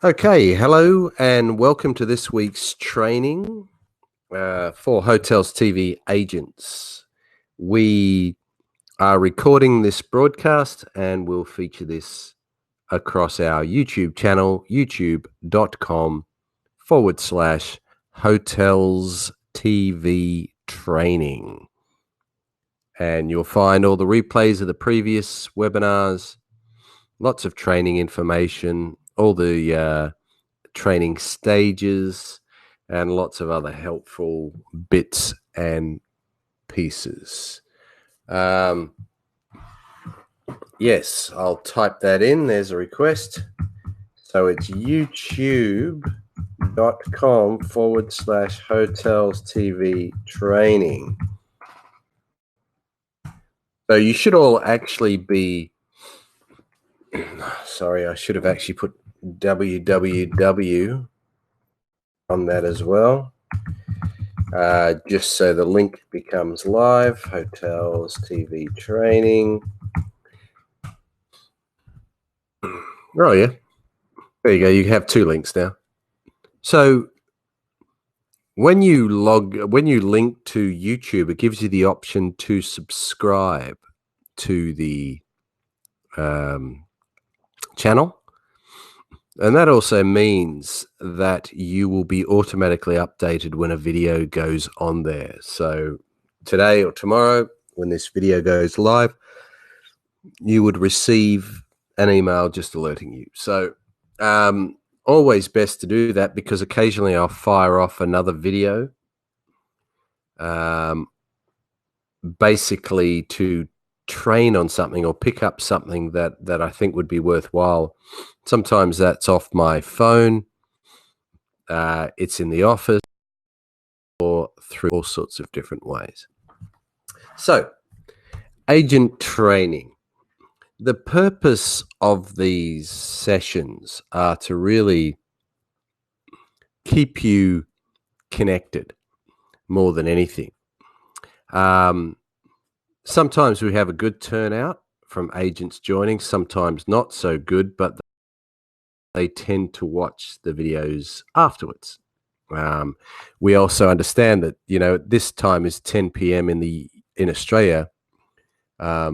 Okay, hello and welcome to this week's training for Hotels TV agents. We are recording this broadcast and we'll feature this across our YouTube channel, youtube.com/Hotels TV Training. And you'll find all the replays of the previous webinars, lots of training information, all the training stages, and lots of other helpful bits and pieces. Yes, I'll type that in. There's a request. So it's youtube.com/Hotels TV Training. So you should all actually be, sorry, I should have actually put www on that as well. Just so the link becomes live. Hotels TV Training. Oh yeah, there you go. You have two links now. So when you link to YouTube, it gives you the option to subscribe to the channel. And that also means that you will be automatically updated when a video goes on there. So today or tomorrow, when this video goes live, you would receive an email just alerting you. So always best to do that, because occasionally I'll fire off another video basically to train on something or pick up something that I think would be worthwhile. Sometimes that's off my phone, it's in the office, or through all sorts of different ways. So, agent training. The purpose of these sessions are to really keep you connected more than anything. Sometimes we have a good turnout from agents joining, sometimes not so good, but they tend to watch the videos afterwards. We also understand that, this time is 10 p.m. in Australia. I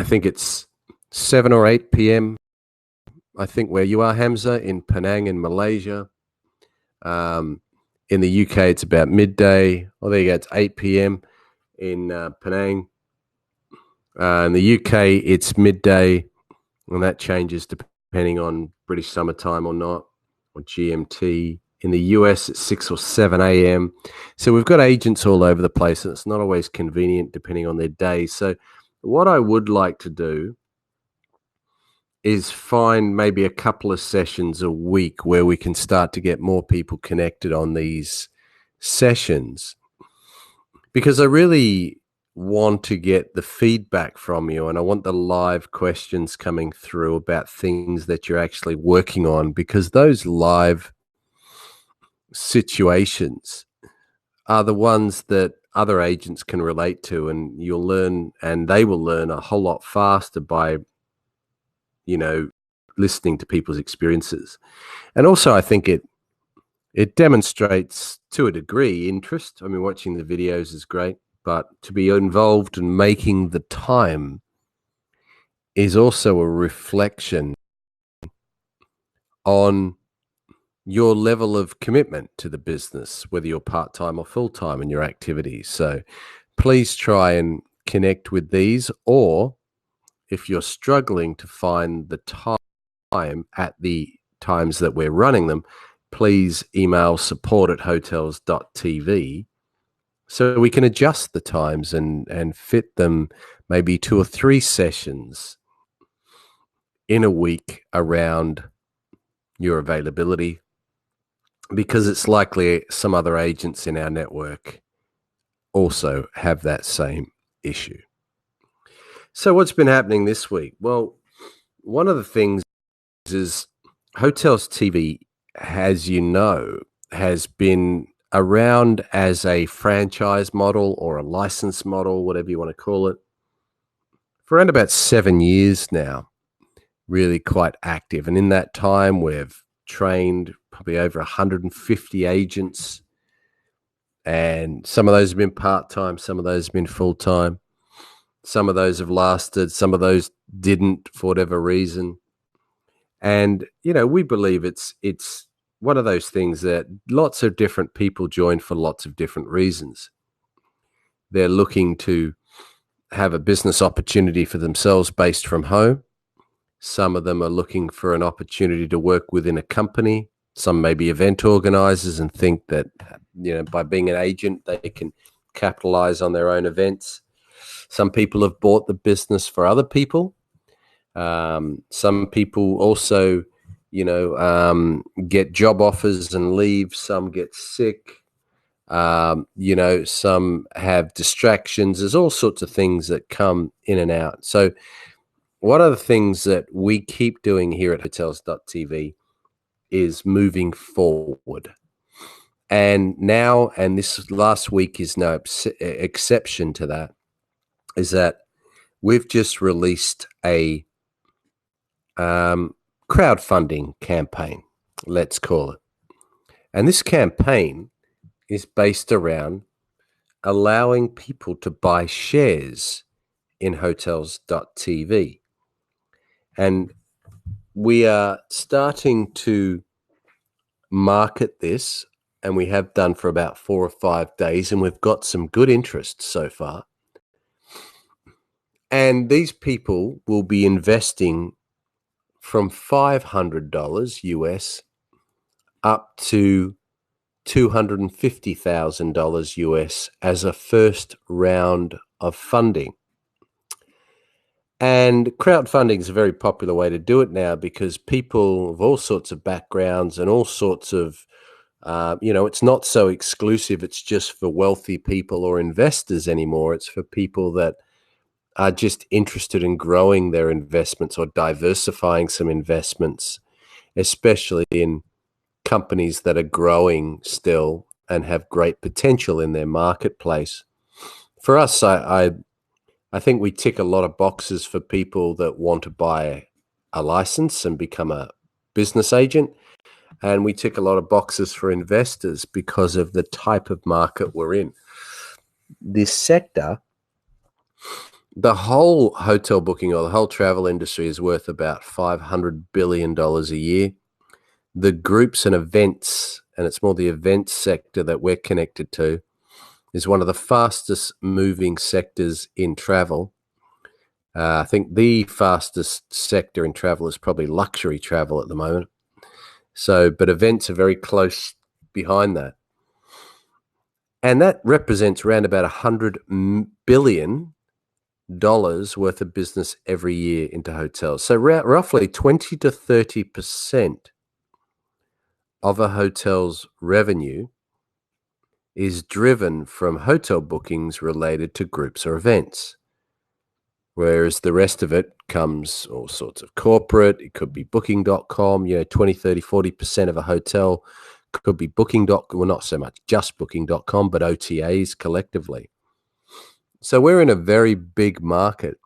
think it's 7 or 8 p.m. I think where you are, Hamza, in Penang in Malaysia. In the UK, it's about midday. Oh, there you go. It's 8 p.m. in Penang. In the UK, it's midday, and that changes depending on British summertime or not, or GMT. In the US, it's 6 or 7 a.m. So we've got agents all over the place, and it's not always convenient depending on their day. So what I would like to do is find maybe a couple of sessions a week where we can start to get more people connected on these sessions, because I really want to get the feedback from you, and I want the live questions coming through about things that you're actually working on, because those live situations are the ones that other agents can relate to, and you'll learn, and they will learn a whole lot faster by listening to people's experiences. And also I think it demonstrates, to a degree, interest. I mean, watching the videos is great, but to be involved in making the time is also a reflection on your level of commitment to the business, whether you're part-time or full-time in your activities. So please try and connect with these, or if you're struggling to find the time at the times that we're running them, please email support@hotels.tv so we can adjust the times and fit them, maybe 2 or 3 sessions in a week around your availability, because it's likely some other agents in our network also have that same issue. So what's been happening this week? Well, one of the things is Hotels TV, as you know, has been around as a franchise model or a license model, whatever you want to call it, for around about 7 years now. really quite active. And in that time, we've trained probably over 150 agents. And some of those have been part-time, some of those have been full-time. Some of those have lasted, some of those didn't for whatever reason. And, we believe it's one of those things that lots of different people join for lots of different reasons. They're looking to have a business opportunity for themselves based from home. Some of them are looking for an opportunity to work within a company. Some may be event organizers and think that, by being an agent, they can capitalize on their own events. Some people have bought the business for other people. Some people also, get job offers and leave. Some get sick. Some have distractions. There's all sorts of things that come in and out. So one of the things that we keep doing here at Hotels.tv is moving forward. And this last week is no exception to that, is that we've just released a crowdfunding campaign, let's call it. And this campaign is based around allowing people to buy shares in Hotels.tv. And we are starting to market this, and we have done for about 4 or 5 days, and we've got some good interest so far. And these people will be investing from $500 US up to $250,000 US as a first round of funding. And crowdfunding is a very popular way to do it now, because people of all sorts of backgrounds and all sorts of, it's not so exclusive. It's just for wealthy people or investors anymore. It's for people that are just interested in growing their investments or diversifying some investments, especially in companies that are growing still and have great potential in their marketplace. For us, I think we tick a lot of boxes for people that want to buy a license and become a business agent. And we tick a lot of boxes for investors because of the type of market we're in. This sector, the whole hotel booking or the whole travel industry is worth about $500 billion a year. The groups and events, and it's more the events sector that we're connected to, is one of the fastest moving sectors in travel. I think the fastest sector in travel is probably luxury travel at the moment. But events are very close behind that. And that represents around about $100 billion worth of business every year into hotels. So roughly 20 to 30% of a hotel's revenue is driven from hotel bookings related to groups or events, whereas the rest of it comes all sorts of corporate. It could be booking.com, 20, 30, 40% of a hotel could be booking.com, well, not so much just booking.com, but OTAs collectively. So we're in a very big market,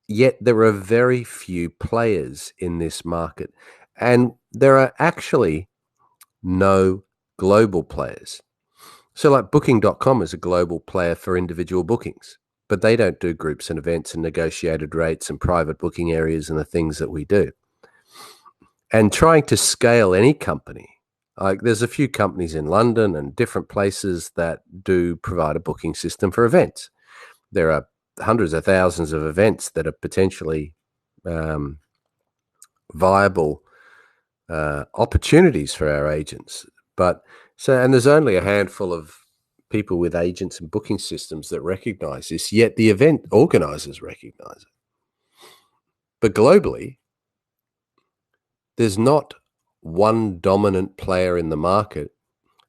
yet there are very few players in this market. And there are actually no global players. So like booking.com is a global player for individual bookings, but they don't do groups and events and negotiated rates and private booking areas and the things that we do. And trying to scale any company, like there's a few companies in London and different places that do provide a booking system for events. There are hundreds of thousands of events that are potentially viable opportunities for our agents. And there's only a handful of people with agents and booking systems that recognize this, yet the event organizers recognize it. But globally, there's not one dominant player in the market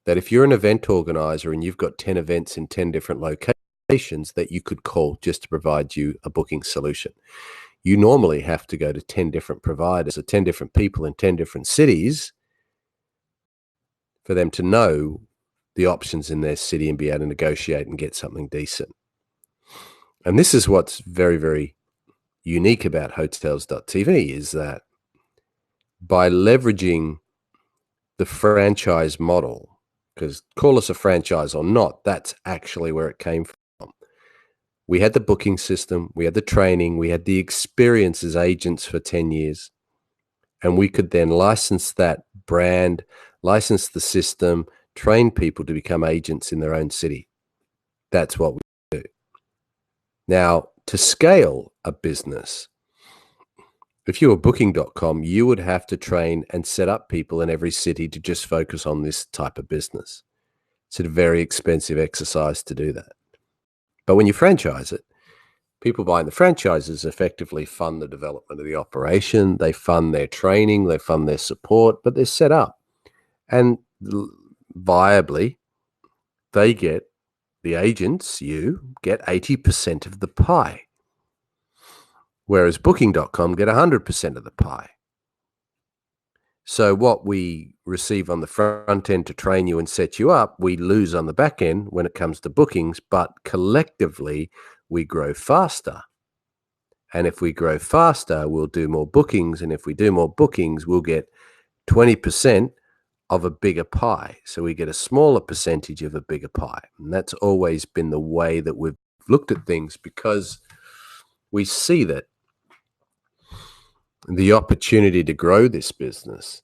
that if you're an event organizer and you've got 10 events in 10 different locations that you could call just to provide you a booking solution. You normally have to go to 10 different providers or 10 different people in 10 different cities for them to know the options in their city and be able to negotiate and get something decent. And this is what's very, very, unique about Hotels.tv is that by leveraging the franchise model, because call us a franchise or not, that's actually where it came from. We had the booking system, we had the training, we had the experience as agents for 10 years, and we could then license that brand, license the system, train people to become agents in their own city. That's what we do. Now, to scale a business, if you were Booking.com, you would have to train and set up people in every city to just focus on this type of business. It's a very expensive exercise to do that. But when you franchise it, people buying the franchises effectively fund the development of the operation, they fund their training, they fund their support, but they're set up. And viably, they get, the agents, you get 80% of the pie. Whereas Booking.com get 100% of the pie. So what we receive on the front end to train you and set you up, we lose on the back end when it comes to bookings, but collectively we grow faster. And if we grow faster, we'll do more bookings. And if we do more bookings, we'll get 20% of a bigger pie. So we get a smaller percentage of a bigger pie. And that's always been the way that we've looked at things, because we see that the opportunity to grow this business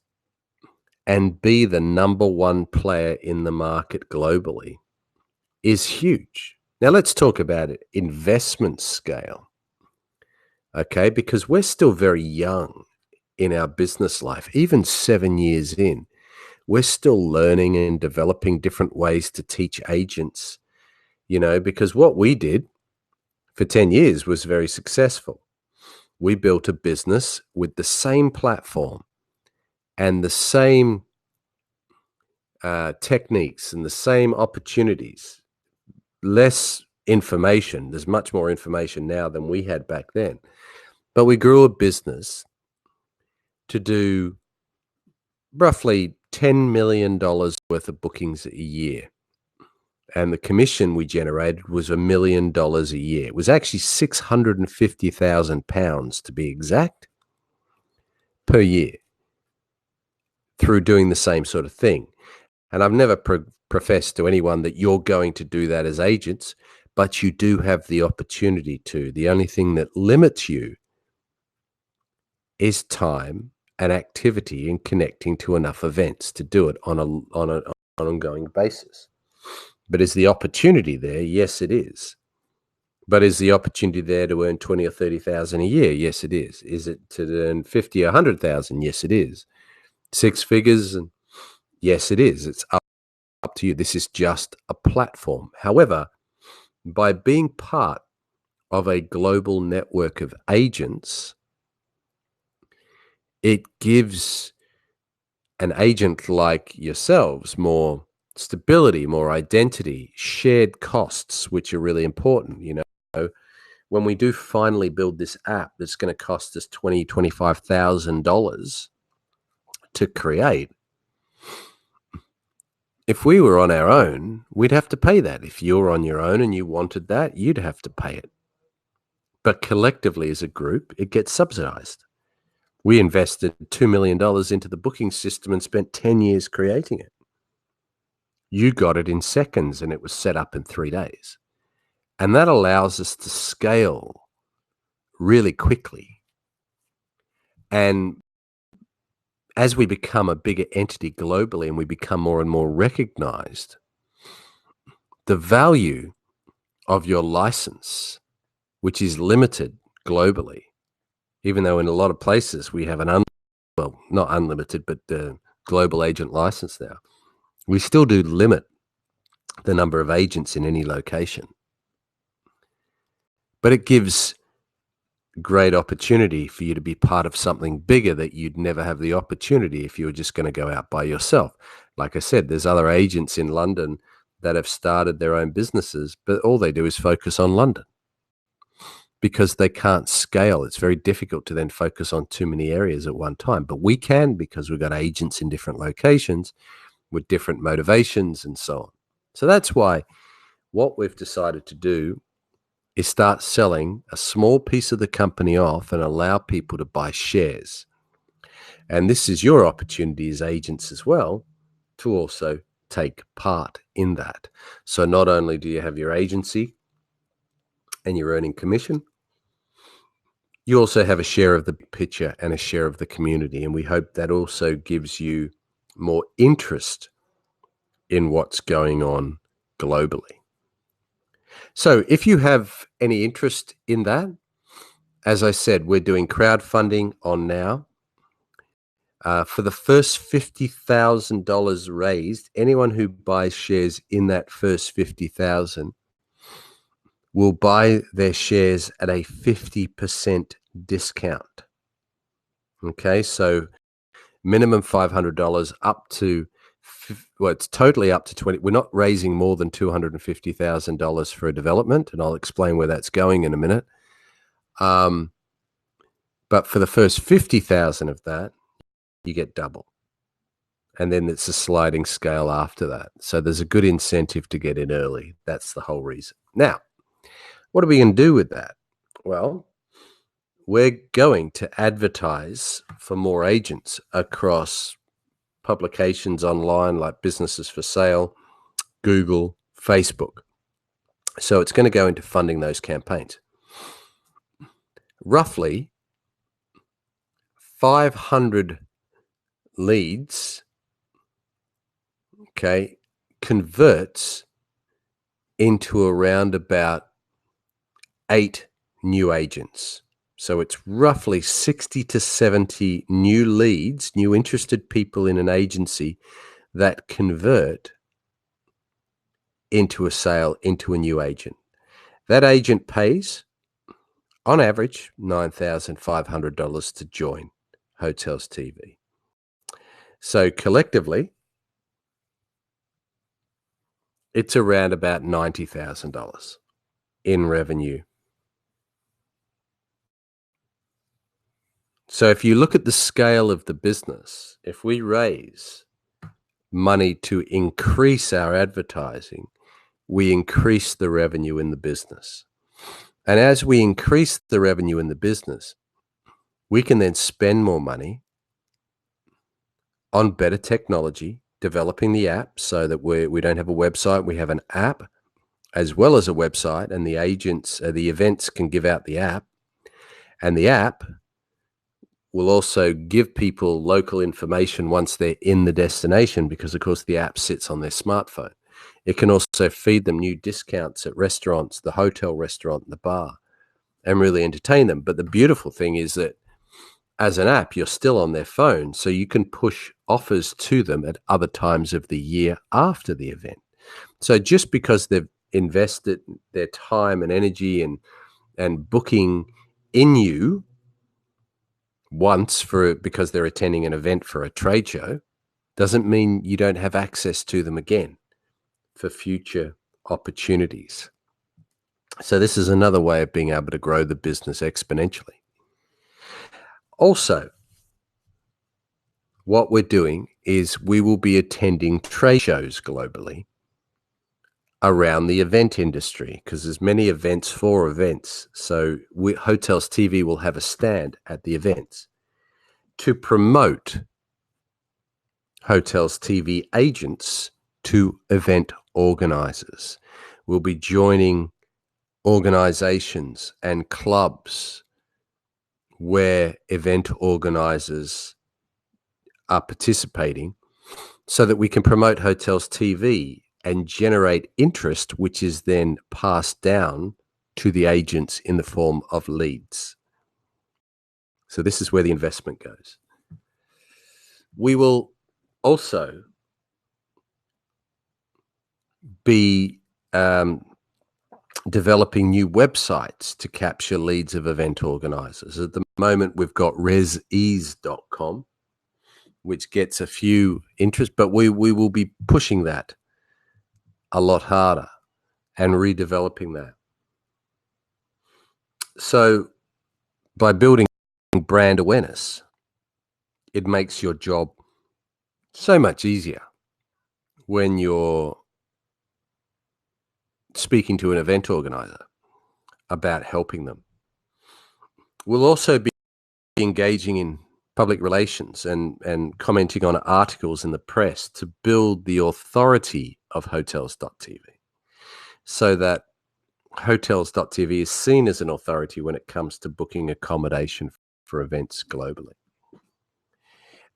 and be the number one player in the market globally is huge. Now let's talk about it, investment scale. Okay, because we're still very young in our business life, even 7 years in. We're still learning and developing different ways to teach agents, because what we did for 10 years was very successful. We built a business with the same platform and the same techniques and the same opportunities, less information. There's much more information now than we had back then. But we grew a business to do roughly $10 million worth of bookings a year. And the commission we generated was $1 million a year. It was actually £650,000 to be exact per year through doing the same sort of thing. And I've never professed to anyone that you're going to do that as agents, but you do have the opportunity to. The only thing that limits you is time and activity in connecting to enough events to do it on an ongoing basis. But is the opportunity there? Yes, it is. But is the opportunity there to earn 20 or 30,000 a year? Yes, it is. Is it to earn 50 or 100,000? Yes, it is. 6 figures? And yes, it is. It's up to you. This is just a platform. However, by being part of a global network of agents, it gives an agent like yourselves more stability, more identity, shared costs, which are really important. When we do finally build this app that's going to cost us $20,000, $25,000 to create, if we were on our own, we'd have to pay that. If you were on your own and you wanted that, you'd have to pay it. But collectively as a group, it gets subsidized. We invested $2 million into the booking system and spent 10 years creating it. You got it in seconds and it was set up in 3 days. And that allows us to scale really quickly. And as we become a bigger entity globally and we become more and more recognized, the value of your license, which is limited globally, even though in a lot of places we have not unlimited, but the global agent license now, we still do limit the number of agents in any location. But it gives great opportunity for you to be part of something bigger that you'd never have the opportunity if you were just going to go out by yourself. Like I said, there's other agents in London that have started their own businesses, but all they do is focus on London because they can't scale. It's very difficult to then focus on too many areas at one time. But we can, because we've got agents in different locations with different motivations and so on. So that's why what we've decided to do is start selling a small piece of the company off and allow people to buy shares. And this is your opportunity as agents as well to also take part in that. So not only do you have your agency and you're earning commission, you also have a share of the picture and a share of the community. And we hope that also gives you more interest in what's going on globally. So if you have any interest in that, as I said, we're doing crowdfunding on now. For the first $50,000 raised, anyone who buys shares in that first $50,000 will buy their shares at a 50% discount. Okay, so minimum $500 up to, well, it's totally up to 20. We're not raising more than $250,000 for a development, and I'll explain where that's going in a minute. But for the first 50,000 of that, you get double. And then it's a sliding scale after that. So there's a good incentive to get in early. That's the whole reason. Now, what are we going to do with that? Well, we're going to advertise for more agents across publications online like Businesses for Sale, Google, Facebook. So it's going to go into funding those campaigns. Roughly 500 leads, okay, converts into around about 8 new agents. So it's roughly 60 to 70 new leads, new interested people in an agency that convert into a sale, into a new agent. That agent pays, on average, $9,500 to join Hotels TV. So collectively, it's around about $90,000 in revenue. So if you look at the scale of the business, if we raise money to increase our advertising, we increase the revenue in the business. And as we increase the revenue in the business, we can then spend more money on better technology, developing the app so that we don't have a website, we have an app as well as a website, and the agents, the events can give out the app, and the app will also give people local information once they're in the destination, because of course the app sits on their smartphone. It can also feed them new discounts at restaurants, the hotel restaurant, the bar, and really entertain them. But the beautiful thing is that as an app, you're still on their phone, so you can push offers to them at other times of the year after the event. So just because they've invested their time and energy and booking in you once because they're attending an event for a trade show, doesn't mean you don't have access to them again for future opportunities. So this is another way of being able to grow the business exponentially. Also, what we're doing is we will be attending trade shows globally around the event industry, because there's many events for events. So Hotels TV will have a stand at the events to promote Hotels TV agents to event organizers. We'll be joining organizations and clubs where event organizers are participating so that we can promote Hotels TV and generate interest, which is then passed down to the agents in the form of leads. So this is where the investment goes. We will also be developing new websites to capture leads of event organizers. At the moment, we've got resease.com, which gets a few interest, but we will be pushing that a lot harder and redeveloping that. So by building brand awareness, it makes your job so much easier when you're speaking to an event organizer. about helping them. We'll also be engaging in public relations and commenting on articles in the press to build the authority of Hotels.tv so that Hotels.tv is seen as an authority when it comes to booking accommodation for events globally.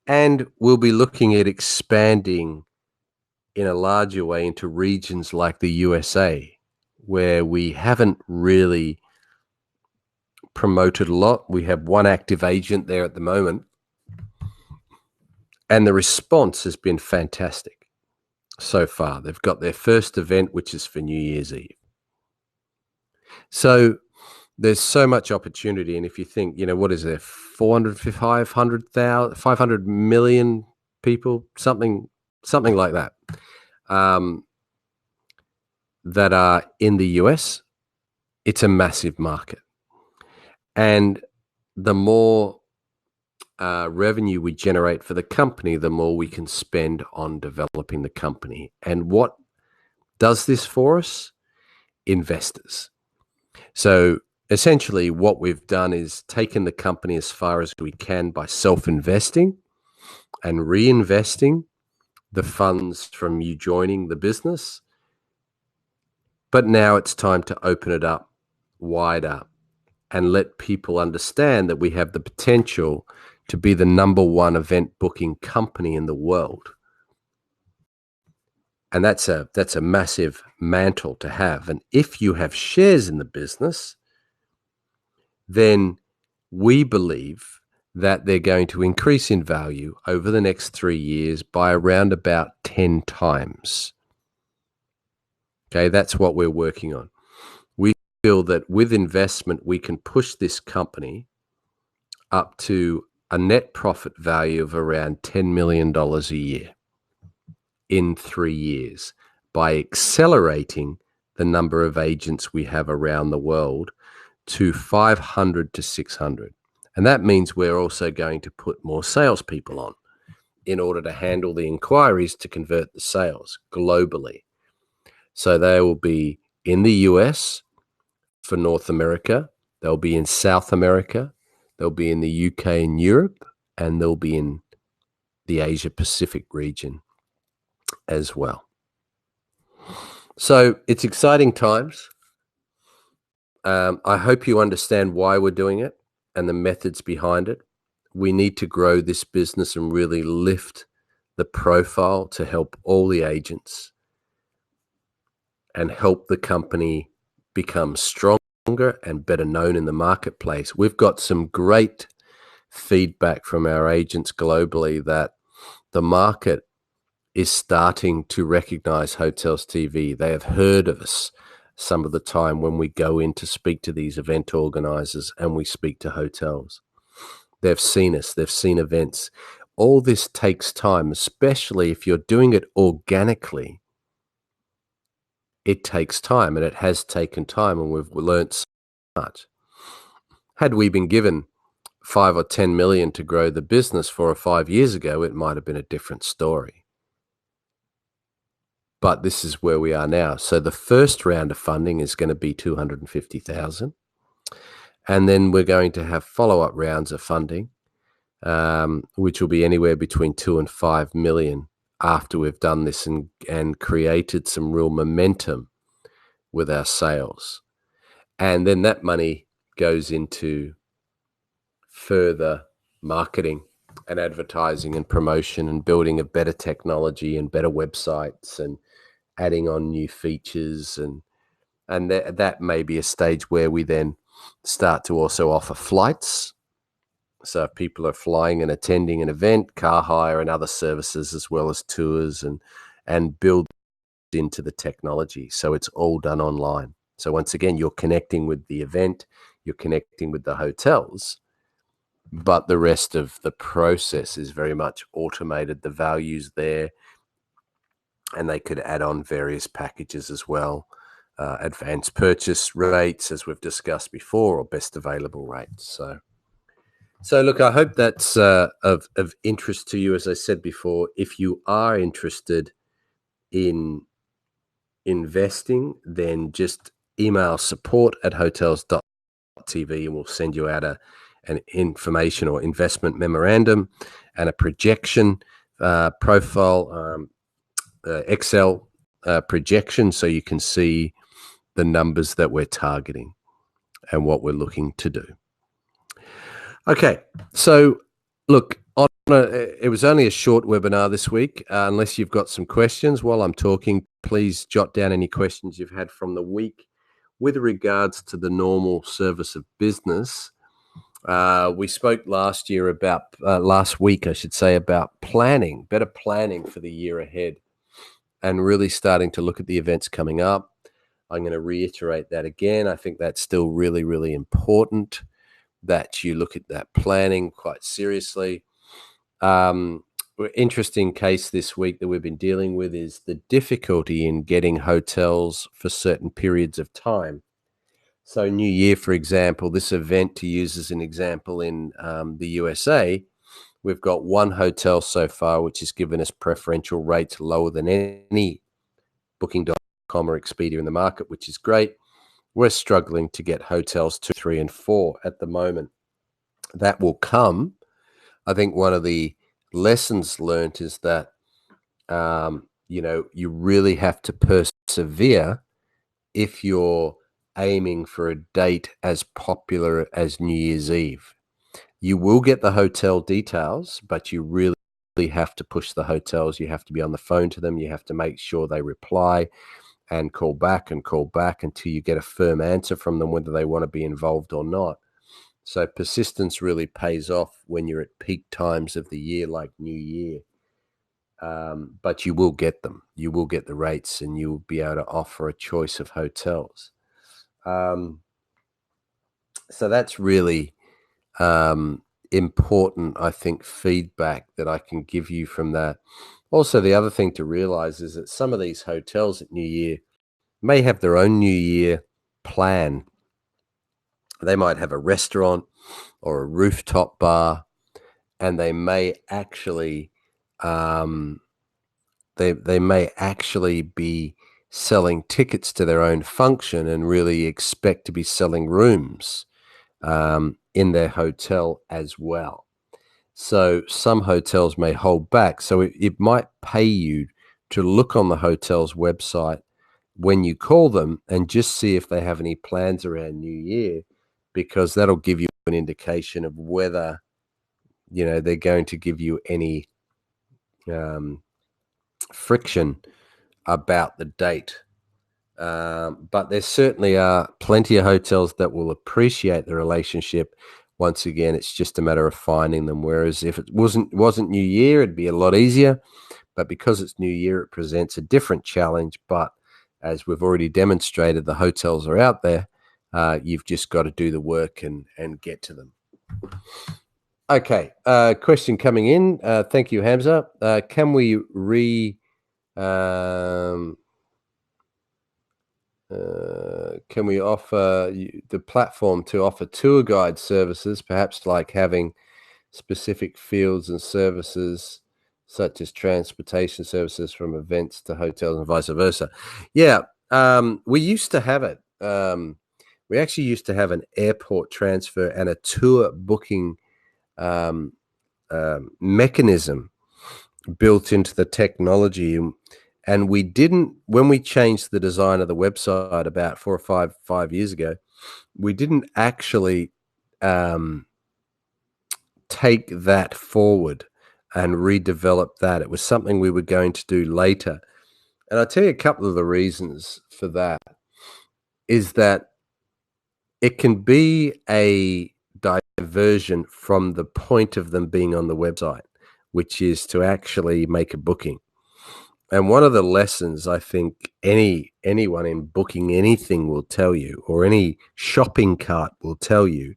And we'll be looking at expanding in a larger way into regions like the USA, where we haven't really promoted a lot. We have one active agent there at the moment, and the response has been fantastic so far. They've got their first event, which is for New Year's Eve. So there's so much opportunity. And if you think, what is there, 500 million people, something like that, that are in the US, it's a massive market. And the more revenue we generate for the company, the more we can spend on developing the company. And what does this for us? Investors. So essentially what we've done is taken the company as far as we can by self-investing and reinvesting the funds from you joining the business. But now it's time to open it up wider and let people understand that we have the potential to be the number one event booking company in the world. And that's a massive mantle to have. And if you have shares in the business, then we believe that they're going to increase in value over the next 3 years by around about 10 times. Okay, that's what we're working on. We feel that with investment, we can push this company up to a net profit value of around $10 million a year in 3 years by accelerating the number of agents we have around the world to 500 to 600. And that means we're also going to put more salespeople on in order to handle the inquiries to convert the sales globally. So they will be in the US for North America, they'll be in South America, they'll be in the UK and Europe, and they'll be in the Asia Pacific region as well. So it's exciting times. I hope you understand why we're doing it and the methods behind it. We need to grow this business and really lift the profile to help all the agents and help the company become stronger and better known in the marketplace. We've got some great feedback from our agents globally that the market is starting to recognize Hotels.tv. They have heard of us some of the time when we go in to speak to these event organizers and we speak to hotels. They've seen us, they've seen events. All this takes time, especially if you're doing it organically. It takes time, and it has taken time, and we've learned so much. Had we been given 5 or 10 million to grow the business 4 or 5 years ago, it might have been a different story. But this is where we are now. So the first round of funding is going to be 250,000. And then we're going to have follow-up rounds of funding, which will be anywhere between 2 and 5 million after we've done this and created some real momentum with our sales. And then that money goes into further marketing and advertising and promotion and building a better technology and better websites and adding on new features. And that may be a stage where we then start to also offer flights. So if people are flying and attending an event, car hire and other services, as well as tours, and build into the technology. So it's all done online. So once again, you're connecting with the event, you're connecting with the hotels, but the rest of the process is very much automated. The value's there, and they could add on various packages as well. Advanced purchase rates, as we've discussed before, or best available rates. So look, I hope that's of interest to you. As I said before, if you are interested in investing, then just email support@hotels.tv, and we'll send you out an information or investment memorandum and a projection profile, Excel projection, so you can see the numbers that we're targeting and what we're looking to do. Okay, so look, it was only a short webinar this week. Unless you've got some questions while I'm talking, please jot down any questions you've had from the week with regards to the normal service of business. We spoke last week, I should say, about planning, better planning for the year ahead, and really starting to look at the events coming up. I'm going to reiterate that again. I think that's still really, really important that you look at that planning quite seriously. Interesting case this week that we've been dealing with is the difficulty in getting hotels for certain periods of time. So New Year, for example, this event, to use as an example, in the USA, we've got one hotel so far which has given us preferential rates lower than any Booking.com or Expedia in the market, which is great. We're struggling to get hotels 2, 3, and 4 at the moment. That will come. I think one of the lessons learned is that, you really have to persevere if you're aiming for a date as popular as New Year's Eve. You will get the hotel details, but you really have to push the hotels. You have to be on the phone to them. You have to make sure they reply and call back until you get a firm answer from them whether they want to be involved or not. So persistence really pays off when you're at peak times of the year like New Year. But you will get them. You will get the rates, and you will be able to offer a choice of hotels. So that's really important, I think, feedback that I can give you from that. Also, the other thing to realize is that some of these hotels at New Year may have their own New Year plan. They might have a restaurant or a rooftop bar, and they may actually they may actually be selling tickets to their own function and really expect to be selling rooms in their hotel as well. So some hotels may hold back. So it might pay you to look on the hotel's website when you call them and just see if they have any plans around New Year, because that'll give you an indication of whether, they're going to give you any friction about the date. But there certainly are plenty of hotels that will appreciate the relationship. Once again, it's just a matter of finding them. Whereas if it wasn't New Year, it'd be a lot easier. But because it's New Year, it presents a different challenge. But as we've already demonstrated, the hotels are out there. You've just got to do the work and get to them. Okay, question coming in. Thank you, Hamza. Can we can we offer the platform to offer tour guide services, perhaps like having specific fields and services such as transportation services from events to hotels and vice versa? Yeah, we used to have it. We actually used to have an airport transfer and a tour booking mechanism built into the technology. And we didn't, when we changed the design of the website about 4 or 5 years ago, we didn't actually take that forward and redevelop that. It was something we were going to do later. And I'll tell you a couple of the reasons for that is that it can be a diversion from the point of them being on the website, which is to actually make a booking. And one of the lessons I think anyone in booking anything will tell you, or any shopping cart will tell you,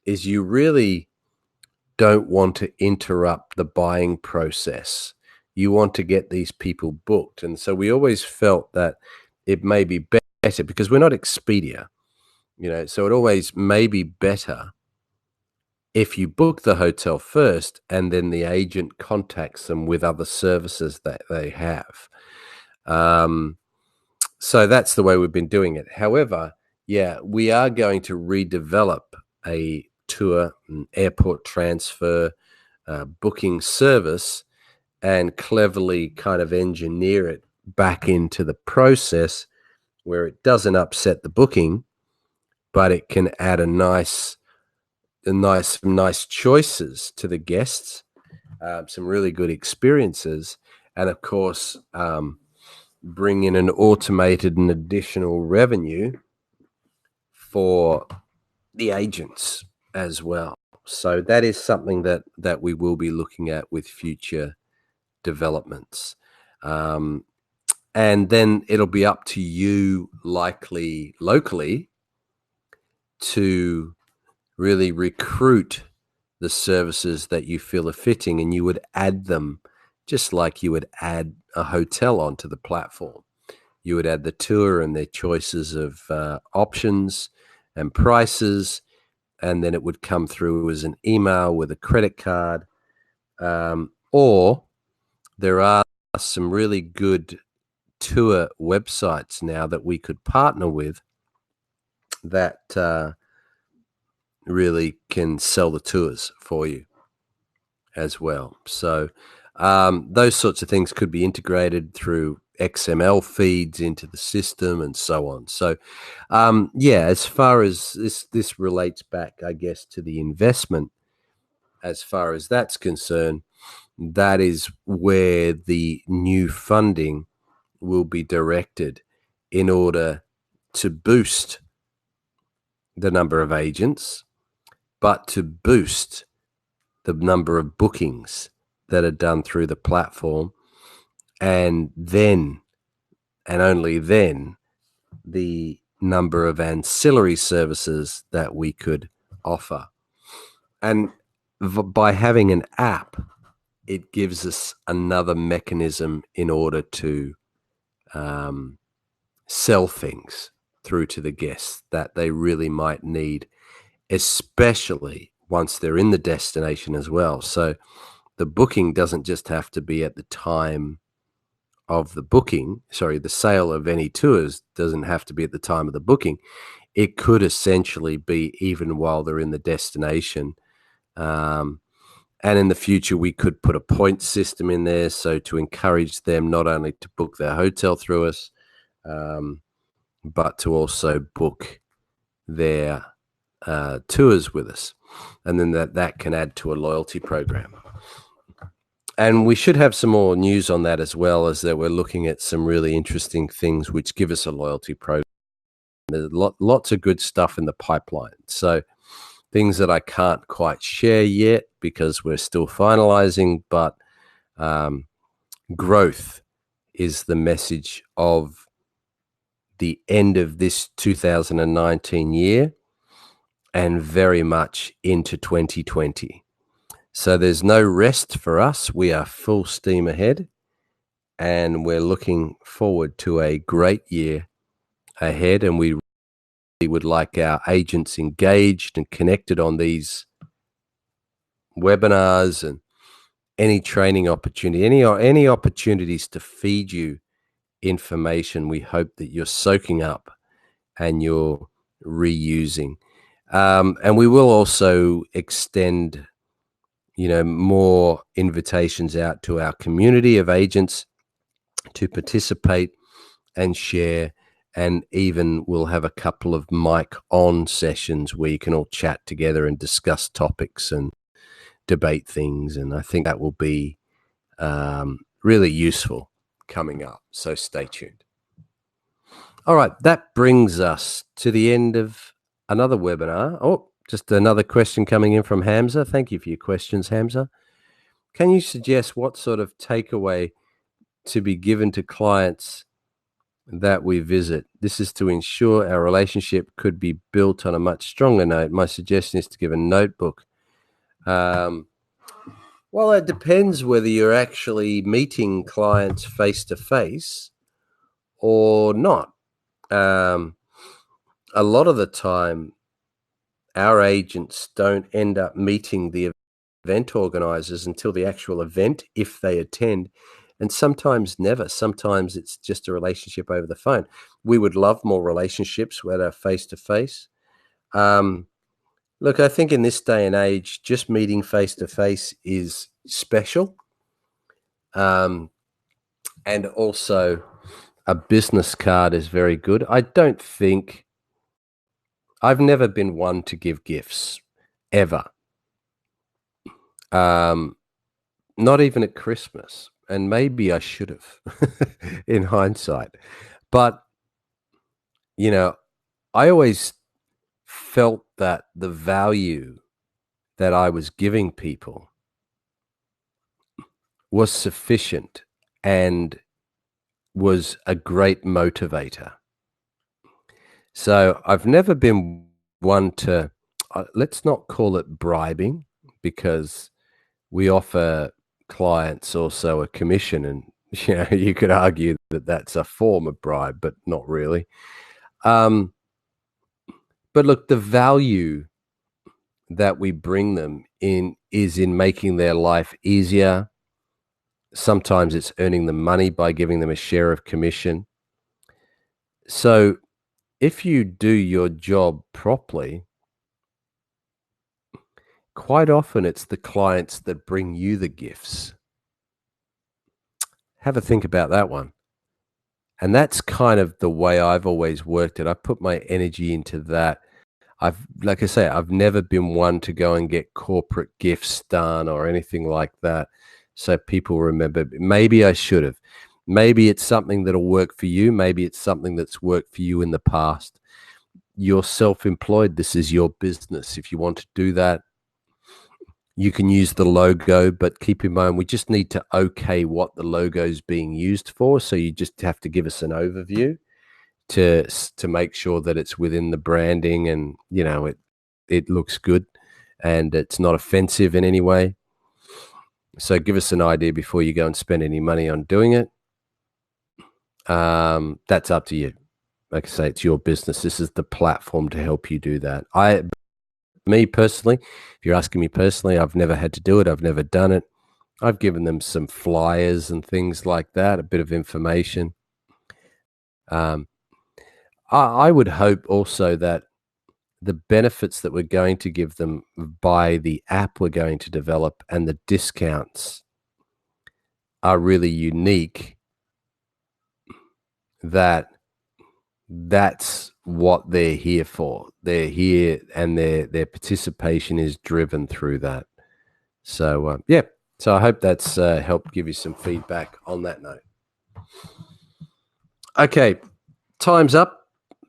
is you really don't want to interrupt the buying process. You want to get these people booked. And so we always felt that it may be better, because we're not Expedia, so it always may be better if you book the hotel first and then the agent contacts them with other services that they have. So that's the way we've been doing it. However, yeah, we are going to redevelop a tour and airport transfer booking service and cleverly kind of engineer it back into the process where it doesn't upset the booking, but it can add nice choices to the guests, some really good experiences, and of course, bring in an automated and additional revenue for the agents as well. So that is something that we will be looking at with future developments. And then it'll be up to you, likely locally, to really recruit the services that you feel are fitting, and you would add them just like you would add a hotel onto the platform. You would add the tour and their choices of options and prices, and then it would come through as an email with a credit card. Or there are some really good tour websites now that we could partner with that really can sell the tours for you as well. So those sorts of things could be integrated through XML feeds into the system and so on. So yeah, as far as this relates back, I guess, to the investment, as far as that's concerned, that is where the new funding will be directed in order to boost the number of agents, but to boost the number of bookings that are done through the platform, and then, and only then, the number of ancillary services that we could offer. And by having an app, it gives us another mechanism in order to sell things through to the guests that they really might need, especially once they're in the destination as well. So the booking doesn't just have to be at the time of the booking. Sorry, the sale of any tours doesn't have to be at the time of the booking. It could essentially be even while they're in the destination. And in the future, we could put a point system in there, so to encourage them not only to book their hotel through us, but to also book their tours with us. And then that can add to a loyalty program. And we should have some more news on that, as well, as that we're looking at some really interesting things which give us a loyalty program. There's lots of good stuff in the pipeline. So things that I can't quite share yet because we're still finalizing, but growth is the message of the end of this 2019 year and very much into 2020. So there's no rest for us. We are full steam ahead, and we're looking forward to a great year ahead. And we would like our agents engaged and connected on these webinars and any training opportunity, any opportunities to feed you information. We hope that you're soaking up and you're reusing. And we will also extend more invitations out to our community of agents to participate and share, and even we'll have a couple of mic on sessions where you can all chat together and discuss topics and debate things. And I think that will be really useful coming up. So stay tuned. All right, that brings us to the end of another webinar. Oh, just another question coming in from Hamza. Thank you for your questions, Hamza. Can you suggest what sort of takeaway to be given to clients that we visit? This is to ensure our relationship could be built on a much stronger note. My suggestion is to give a notebook. Well, it depends whether you're actually meeting clients face to face or not. A lot of the time, our agents don't end up meeting the event organizers until the actual event, if they attend. And sometimes never. Sometimes it's just a relationship over the phone. We would love more relationships that are face-to-face. Look, I think in this day and age, just meeting face-to-face is special. And also a business card is very good. I've never been one to give gifts, ever. Not even at Christmas. And maybe I should have in hindsight. But, I always felt that the value that I was giving people was sufficient and was a great motivator. So I've never been one to, let's not call it bribing, because we offer clients also a commission, and you could argue that that's a form of bribe, but not really. But look, the value that we bring them in is in making their life easier. Sometimes it's earning them money by giving them a share of commission. So if you do your job properly, quite often it's the clients that bring you the gifts. Have a think about that one. And that's kind of the way I've always worked it. I put my energy into that. Like I say, I've never been one to go and get corporate gifts done or anything like that, so people remember. Maybe I should have. Maybe it's something that'll work for you. Maybe it's something that's worked for you in the past. You're self-employed. This is your business. If you want to do that, you can use the logo, but keep in mind, we just need to okay what the logo is being used for. So you just have to give us an overview to make sure that it's within the branding, and it looks good and it's not offensive in any way. So give us an idea before you go and spend any money on doing it. That's up to you. Like I say, it's your business. This is the platform to help you do that. Me personally, if you're asking me personally, I've never had to do it. I've never done it. I've given them some flyers and things like that, a bit of information. I would hope also that the benefits that we're going to give them by the app we're going to develop and the discounts are really unique, that's what they're here for. They're here, and their participation is driven through that. So, so I hope that's helped give you some feedback on that note. Okay, time's up.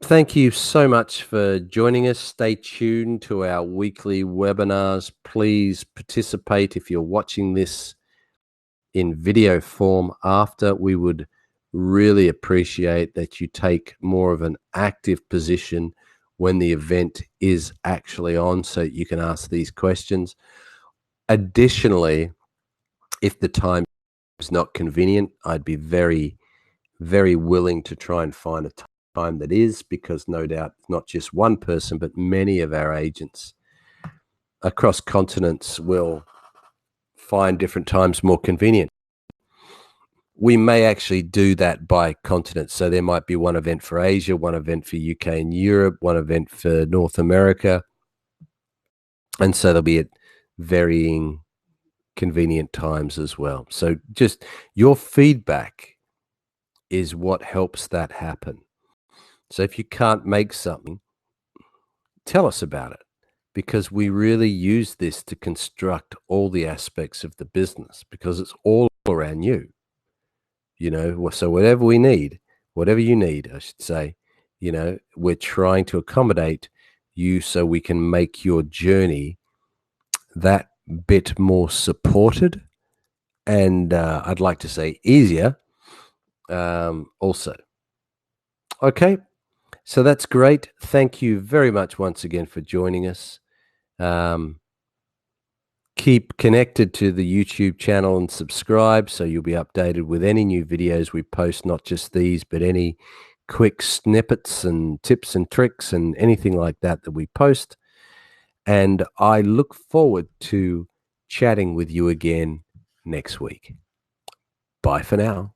Thank you so much for joining us. Stay tuned to our weekly webinars. Please participate if you're watching this in video form after. We would really appreciate that you take more of an active position when the event is actually on, so you can ask these questions. Additionally, if the time is not convenient, I'd be very, very willing to try and find a time that is, because no doubt not just one person, but many of our agents across continents will find different times more convenient. We may actually do that by continent. So there might be one event for Asia, one event for UK and Europe, one event for North America. And so they'll be at varying convenient times as well. So just your feedback is what helps that happen. So if you can't make something, tell us about it, because we really use this to construct all the aspects of the business, because it's all around you. So whatever you need, I should say, we're trying to accommodate you so we can make your journey that bit more supported, and I'd like to say easier also. Okay, so that's great. Thank you very much once again for joining us. Keep connected to the YouTube channel and subscribe, so you'll be updated with any new videos we post, not just these, but any quick snippets and tips and tricks and anything like that we post. And I look forward to chatting with you again next week. Bye for now.